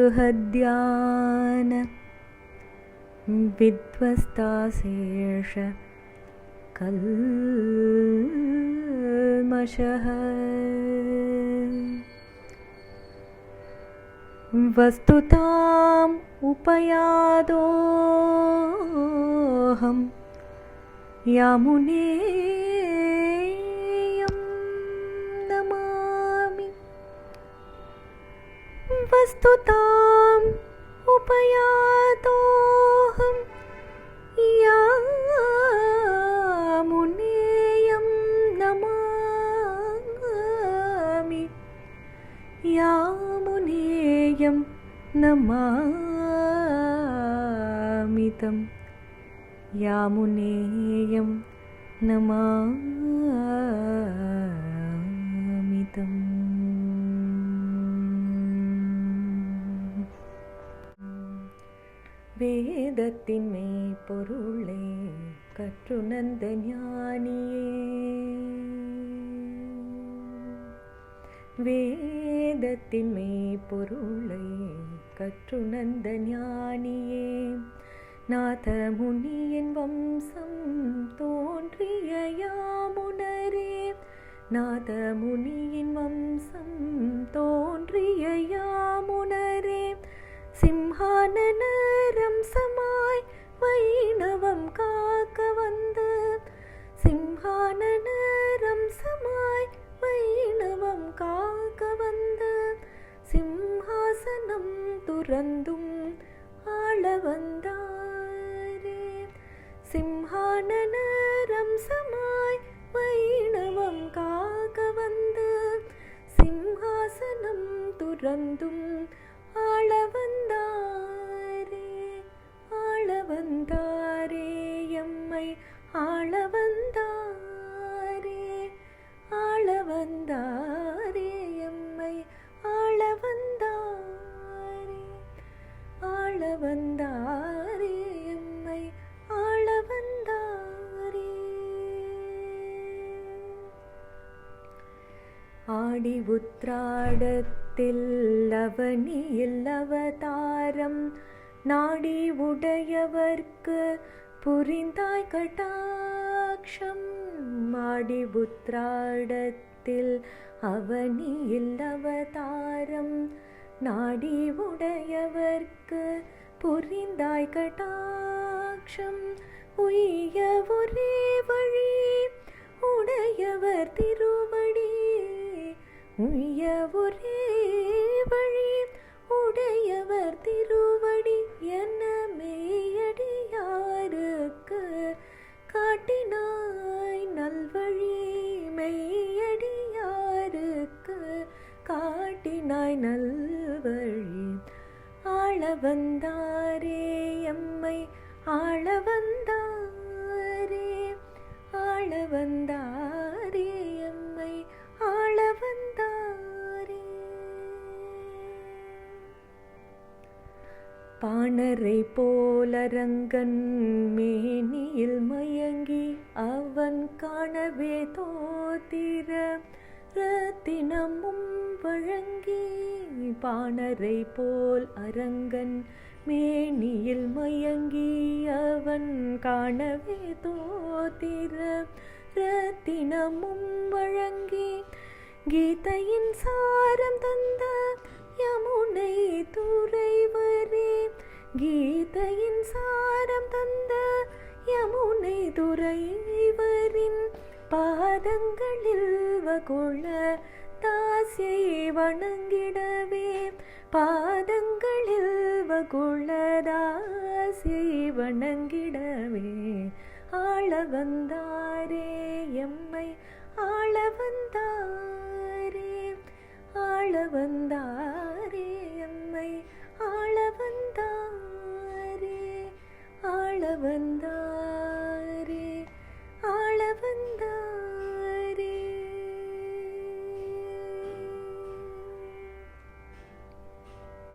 यत्पदाम्बोरुहद्यान विध्वस्ताशेष कल्मषः वस्तुताम् उपयादोऽहं यामुनेयं नमामि। वस्तुताम् उपयादोऽहं यामुनेयं नमामि। यामुनेयं नमामि तं यामुनेयं नमामि तं। வேதத்தின் மெய்ப்பொருளே கற்றுணர்ந்த ஞானியே, வேதத்தின் மெய்ப்பொருளை கற்றுணர்ந்த ஞானியே, நாதமுனியின் வம்சம் தோன்றிய யாமுனரே, நாதமுனியின் வம்சம் தோன்றிய யாமுனரே, சிம்ஹானனம் சமாய் வைணவம் காக்க வந்த, சிம்ஹானனம் சமாய் வைணவம் காக்க வந்த, சிம்ஹாசனம் துறந்தும் ஆள வந்தாரே, சிம்ஹானனம் சமாய் வைணவம் காக்க வந்த, சிம்ஹாசனம் துறந்தும் ஆள வந்தாரே, ஆள வந்தாரே, எம்மை ஆள வந்தாரே, ஆள வந்தாரே, எம்மை ஆள வந்தாரே, ஆள வந்தாரே, எம்மை ஆள வந்தாரே. ஆடி உத்ராடத்தில் அவனியில் அவதாரம் நாடி உடையவர்க்கு புரிந்தாய் கடாட்சம். ஆடி உத்ராடத்தில் அவனியில் அவதாரம் நாடி உடையவர்க்கு புரிந்தாய் கடாட்சம். உய்ய ஒரே வழி உடையவர் திருவடி, உய்ய ஒரே வழி உடையவர் திருவடி என மெய்யடியாருக்கு காட்டினாய் நல்வழி, மெய்யடியாருக்கு காட்டினாய் நல்வழி. ஆள வந்தாரே, எம்மை ஆள வந்தாரே, ஆள வந்தாரே, எம்மை ஆள வந்தாரே. பாணரை போலரங்கன் மேனியில் மயங்கி அவன் காணவே தோத்திர ரத்தினமும் வழங்கி, பாணரை போல் அரங்கன் மேனியில் மயங்கி அவன் காணவே தோத்திர ரத்தினமும் வழங்கி, கீதையின் சாரம் தந்த யமுனை துறைவரே, கீதையின் சாரம் தந்த யமுனை துறைவரின் பாதங்களில் வகுள தாசியை வணங்கிடவே, பாதங்களில் வகுள தாசியை வணங்கிடவே. ஆள வந்தாரே, எம்மை ஆள வந்தாரே, ஆள வந்தாரே,